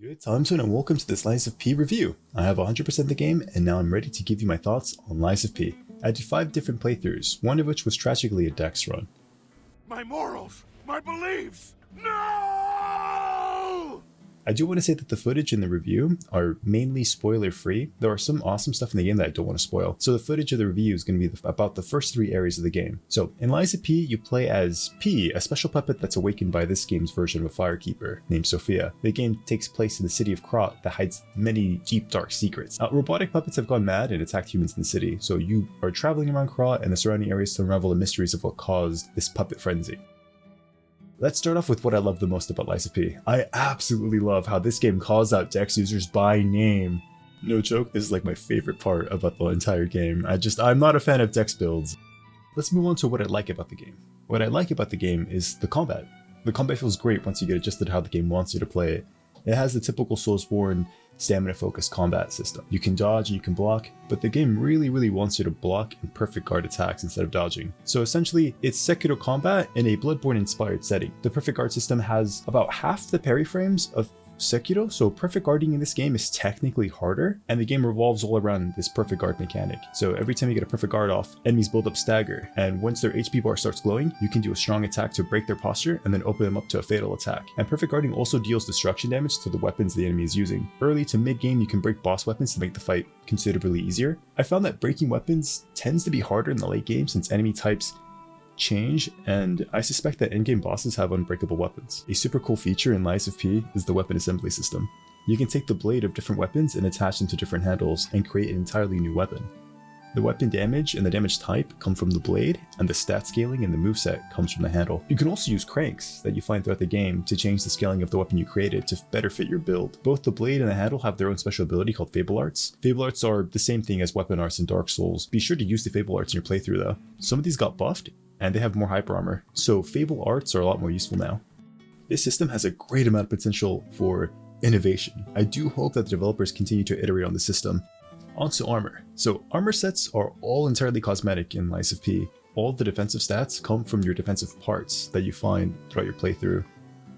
Good timezone and welcome to this Lies of P review. I have 100% the game and now I'm ready to give you my thoughts on Lies of P. I did 5 different playthroughs, one of which was tragically a dex run. My morals! My beliefs! No! I do want to say that the footage in the review are mainly spoiler free. There are some awesome stuff in the game that I don't want to spoil. So the footage of the review is going to be about the first 3 areas of the game. So in Lies of P, you play as P, a special puppet that's awakened by this game's version of a firekeeper named Sophia. The game takes place in the city of Krot that hides many deep dark secrets. Robotic puppets have gone mad and attacked humans in the city. So you are traveling around Krot and the surrounding areas to unravel the mysteries of what caused this puppet frenzy. Let's start off with what I love the most about Lies of P. I absolutely love how this game calls out Dex users by name. No joke, this is like my favorite part about the entire game. I'm not a fan of Dex builds. Let's move on to what I like about the game. What I like about the game is the combat. The combat feels great once you get adjusted to how the game wants you to play it. It has the typical Soulsborne stamina-focused combat system. You can dodge and you can block, but the game really wants you to block and perfect guard attacks instead of dodging. So essentially, it's Sekiro combat in a Bloodborne-inspired setting. The perfect guard system has about half the parry frames of Sekiro, so perfect guarding in this game is technically harder, and the game revolves all around this perfect guard mechanic. So every time you get a perfect guard off, enemies build up stagger, and once their HP bar starts glowing, you can do a strong attack to break their posture and then open them up to a fatal attack. And perfect guarding also deals destruction damage to the weapons the enemy is using. Early to mid game, you can break boss weapons to make the fight considerably easier. I found that breaking weapons tends to be harder in the late game since enemy types change, and I suspect that endgame bosses have unbreakable weapons. A super cool feature in Lies of P is the weapon assembly system. You can take the blade of different weapons and attach them to different handles and create an entirely new weapon. The weapon damage and the damage type come from the blade, and the stat scaling and the moveset comes from the handle. You can also use cranks that you find throughout the game to change the scaling of the weapon you created to better fit your build. Both the blade and the handle have their own special ability called Fable Arts. Fable Arts are the same thing as weapon arts in Dark Souls. Be sure to use the Fable Arts in your playthrough though. Some of these got buffed, and they have more hyper armor, so Fable Arts are a lot more useful now. This system has a great amount of potential for innovation. I do hope that the developers continue to iterate on the system. On to armor. So armor sets are all entirely cosmetic in Lies of P. All the defensive stats come from your defensive parts that you find throughout your playthrough.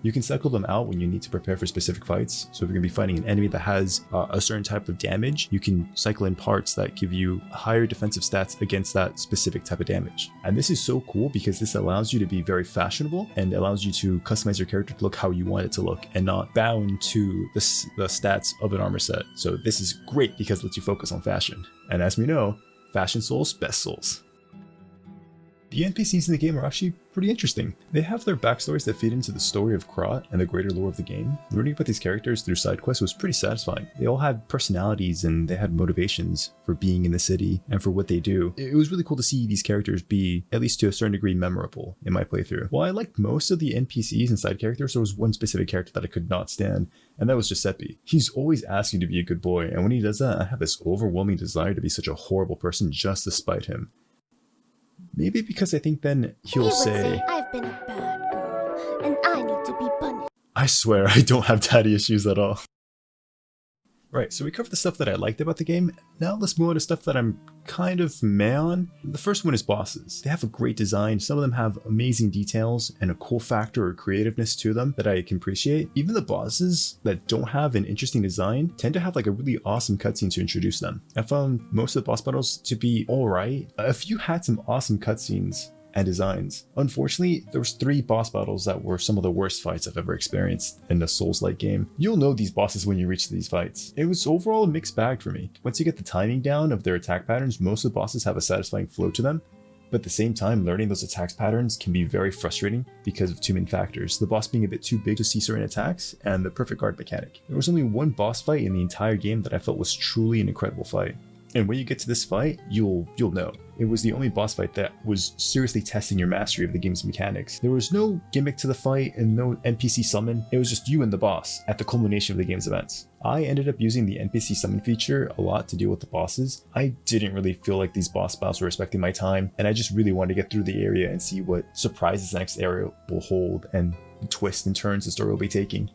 You can cycle them out when you need to prepare for specific fights. So if you're going to be fighting an enemy that has a certain type of damage, you can cycle in parts that give you higher defensive stats against that specific type of damage. And this is so cool because this allows you to be very fashionable and allows you to customize your character to look how you want it to look and not bound to the stats of an armor set. So this is great because it lets you focus on fashion. And as we know, fashion souls, best souls. The NPCs in the game are actually pretty interesting. They have their backstories that feed into the story of Krot and the greater lore of the game. Learning about these characters through side quests was pretty satisfying. They all had personalities and they had motivations for being in the city and for what they do. It was really cool to see these characters be, at least to a certain degree, memorable in my playthrough. While I liked most of the NPCs and side characters, there was one specific character that I could not stand, and that was Giuseppe. He's always asking to be a good boy, and when he does that, I have this overwhelming desire to be such a horrible person just to spite him. Maybe because I think then he'll say, I've been a bad girl, and I need to be punished. I swear I don't have daddy issues at all. Right, so we covered the stuff that I liked about the game. Now let's move on to stuff that I'm kind of meh on. The first one is bosses. They have a great design. Some of them have amazing details and a cool factor or creativeness to them that I can appreciate. Even the bosses that don't have an interesting design tend to have like a really awesome cutscene to introduce them. I found most of the boss battles to be alright. A few had some awesome cutscenes and designs. Unfortunately, there was 3 boss battles that were some of the worst fights I've ever experienced in a Souls-like game. You'll know these bosses when you reach these fights. It was overall a mixed bag for me. Once you get the timing down of their attack patterns, most of the bosses have a satisfying flow to them, but at the same time, learning those attack patterns can be very frustrating because of 2 main factors: the boss being a bit too big to see certain attacks, and the perfect guard mechanic. There was only one boss fight in the entire game that I felt was truly an incredible fight. And when you get to this fight, you'll know. It was the only boss fight that was seriously testing your mastery of the game's mechanics. There was no gimmick to the fight and no NPC summon. It was just you and the boss at the culmination of the game's events. I ended up using the NPC summon feature a lot to deal with the bosses. I didn't really feel like these boss battles were respecting my time, and I just really wanted to get through the area and see what surprises the next area will hold and twists and turns the story will be taking.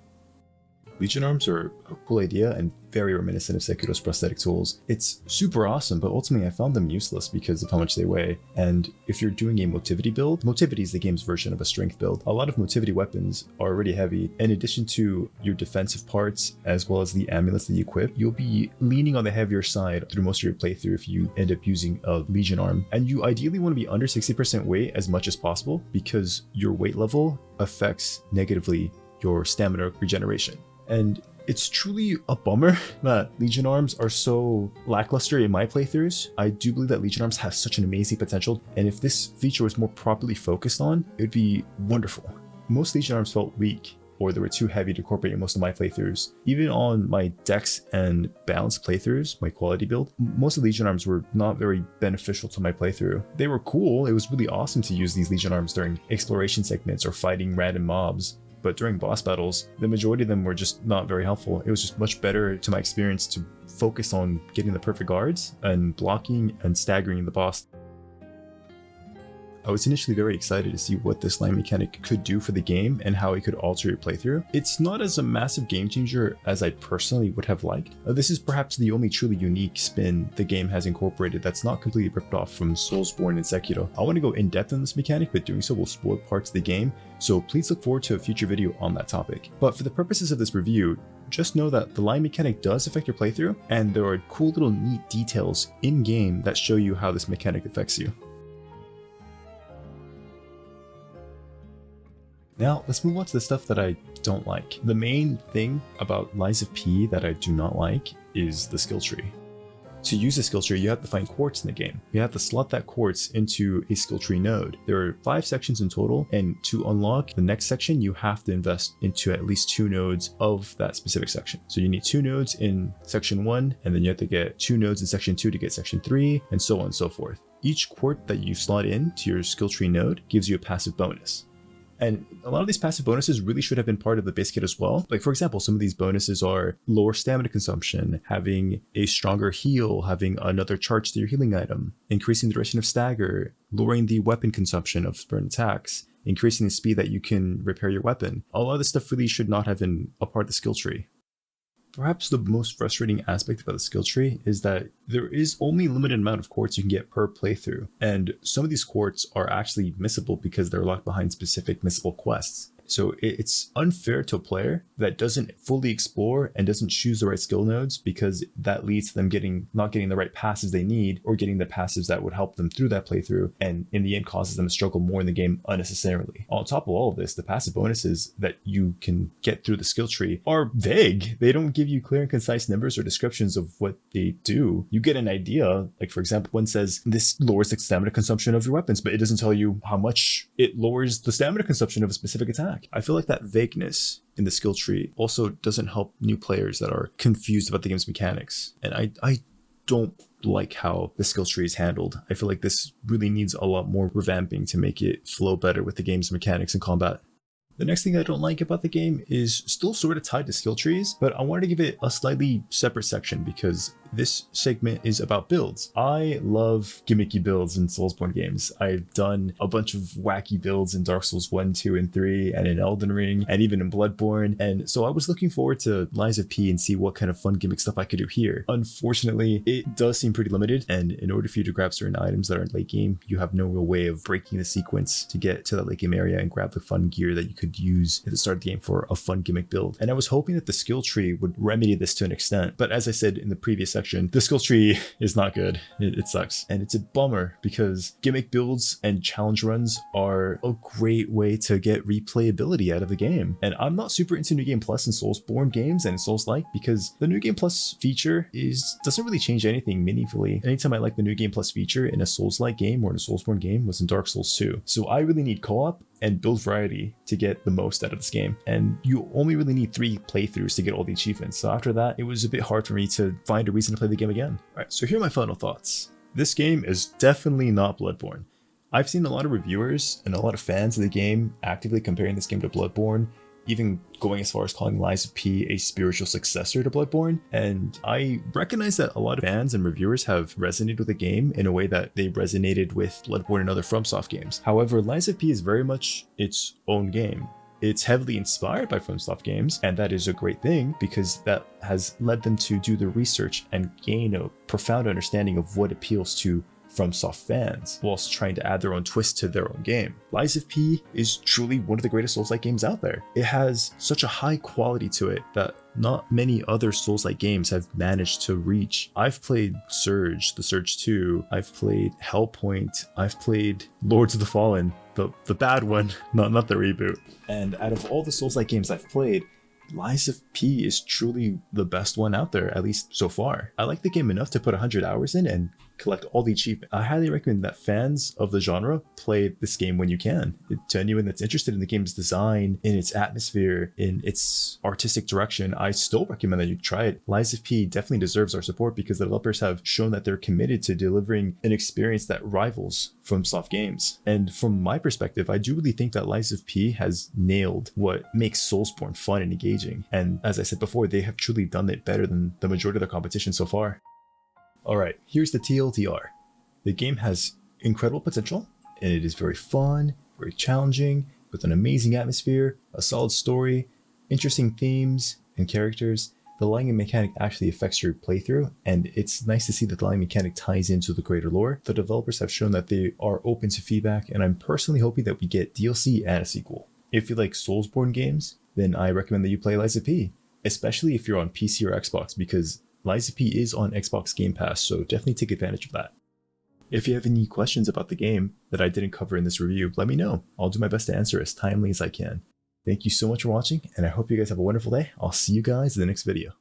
Legion arms are a cool idea and very reminiscent of Sekiro's prosthetic tools. It's super awesome, but ultimately I found them useless because of how much they weigh. And if you're doing a motivity build, motivity is the game's version of a strength build. A lot of motivity weapons are already heavy. In addition to your defensive parts, as well as the amulets that you equip, you'll be leaning on the heavier side through most of your playthrough if you end up using a Legion arm. And you ideally want to be under 60% weight as much as possible because your weight level affects negatively your stamina regeneration. And it's truly a bummer that Legion arms are so lackluster in my playthroughs. I do believe that Legion arms have such an amazing potential, and if this feature was more properly focused on, it would be wonderful. Most Legion arms felt weak, or they were too heavy to incorporate in most of my playthroughs. Even on my dex and balanced playthroughs, my quality build, most of the Legion arms were not very beneficial to my playthrough. They were cool, it was really awesome to use these Legion arms during exploration segments or fighting random mobs, but during boss battles, the majority of them were just not very helpful. It was just much better to my experience to focus on getting the perfect guards and blocking and staggering the boss. I was initially very excited to see what this line mechanic could do for the game and how it could alter your playthrough. It's not as a massive game changer as I personally would have liked. This is perhaps the only truly unique spin the game has incorporated that's not completely ripped off from Soulsborne and Sekiro. I want to go in depth on this mechanic, but doing so will spoil parts of the game, so please look forward to a future video on that topic. But for the purposes of this review, just know that the line mechanic does affect your playthrough, and there are cool little neat details in-game that show you how this mechanic affects you. Now, let's move on to the stuff that I don't like. The main thing about Lies of P that I do not like is the skill tree. To use a skill tree, you have to find quartz in the game. You have to slot that quartz into a skill tree node. There are 5 sections in total, and to unlock the next section, you have to invest into at least 2 nodes of that specific section. So you need 2 nodes in section 1, and then you have to get 2 nodes in section 2 to get section 3, and so on and so forth. Each quartz that you slot into your skill tree node gives you a passive bonus. And a lot of these passive bonuses really should have been part of the base kit as well. Like, for example, some of these bonuses are lower stamina consumption, having a stronger heal, having another charge to your healing item, increasing the duration of stagger, lowering the weapon consumption of burn attacks, increasing the speed that you can repair your weapon. A lot of this stuff really should not have been a part of the skill tree. Perhaps the most frustrating aspect about the skill tree is that there is only a limited amount of quartz you can get per playthrough, and some of these quartz are actually missable because they're locked behind specific missable quests. So it's unfair to a player that doesn't fully explore and doesn't choose the right skill nodes, because that leads to them not getting the right passives they need, or getting the passives that would help them through that playthrough, and in the end causes them to struggle more in the game unnecessarily. On top of all of this, the passive bonuses that you can get through the skill tree are vague. They don't give you clear and concise numbers or descriptions of what they do. You get an idea, like for example, one says this lowers the stamina consumption of your weapons, but it doesn't tell you how much it lowers the stamina consumption of a specific attack. I feel like that vagueness in the skill tree also doesn't help new players that are confused about the game's mechanics. And I don't like how the skill tree is handled. I feel like this really needs a lot more revamping to make it flow better with the game's mechanics and combat. The next thing I don't like about the game is still sort of tied to skill trees, but I wanted to give it a slightly separate section because this segment is about builds. I love gimmicky builds in Soulsborne games. I've done a bunch of wacky builds in Dark Souls 1, 2, and 3, and in Elden Ring, and even in Bloodborne, and so I was looking forward to Lies of P and see what kind of fun gimmick stuff I could do here. Unfortunately, it does seem pretty limited, and in order for you to grab certain items that are in late game, you have no real way of breaking the sequence to get to that late game area and grab the fun gear that you could use at the start of the game for a fun gimmick build. And I was hoping that the skill tree would remedy this to an extent, but as I said in the previous section, the skill tree is not good. It sucks, and it's a bummer because gimmick builds and challenge runs are a great way to get replayability out of the game. And I'm not super into New Game Plus in Soulsborne games and Souls-like because the New Game Plus feature doesn't really change anything meaningfully. Anytime I like the New Game Plus feature in a Souls-like game or in a Soulsborne game was in Dark Souls 2. So I really need co-op and build variety to get the most out of this game, and you only really need 3 playthroughs to get all the achievements. So after that, it was a bit hard for me to find a reason to play the game again. Alright, so here are my final thoughts. This game is definitely not Bloodborne. I've seen a lot of reviewers and a lot of fans of the game actively comparing this game to Bloodborne, even going as far as calling Lies of P a spiritual successor to Bloodborne. And I recognize that a lot of fans and reviewers have resonated with the game in a way that they resonated with Bloodborne and other FromSoft games. However, Lies of P is very much its own game. It's heavily inspired by FromSoft games, and that is a great thing because that has led them to do the research and gain a profound understanding of what appeals to FromSoft fans, whilst trying to add their own twist to their own game. Lies of P is truly one of the greatest Souls-like games out there. It has such a high quality to it that not many other Souls-like games have managed to reach. I've played Surge, the Surge 2, I've played Hellpoint, I've played Lords of the Fallen, the bad one, not the reboot. And out of all the Souls-like games I've played, Lies of P is truly the best one out there, at least so far. I like the game enough to put 100 hours in and collect all the achievements. I highly recommend that fans of the genre play this game when you can. To anyone that's interested in the game's design, in its atmosphere, in its artistic direction, I still recommend that you try it. Lies of P definitely deserves our support because the developers have shown that they're committed to delivering an experience that rivals FromSoft games. And from my perspective, I do really think that Lies of P has nailed what makes Soulsborne fun and engaging. And as I said before, they have truly done it better than the majority of their competition so far. Alright, here's the TLDR. The game has incredible potential, and it is very fun, very challenging, with an amazing atmosphere, a solid story, interesting themes and characters. The lying mechanic actually affects your playthrough, and it's nice to see that the lying mechanic ties into the greater lore. The developers have shown that they are open to feedback, and I'm personally hoping that we get DLC and a sequel. If you like Soulsborne games, then I recommend that you play Lies of P, especially if you're on PC or Xbox, because Lies of P is on Xbox Game Pass, so definitely take advantage of that. If you have any questions about the game that I didn't cover in this review, let me know. I'll do my best to answer as timely as I can. Thank you so much for watching, and I hope you guys have a wonderful day. I'll see you guys in the next video.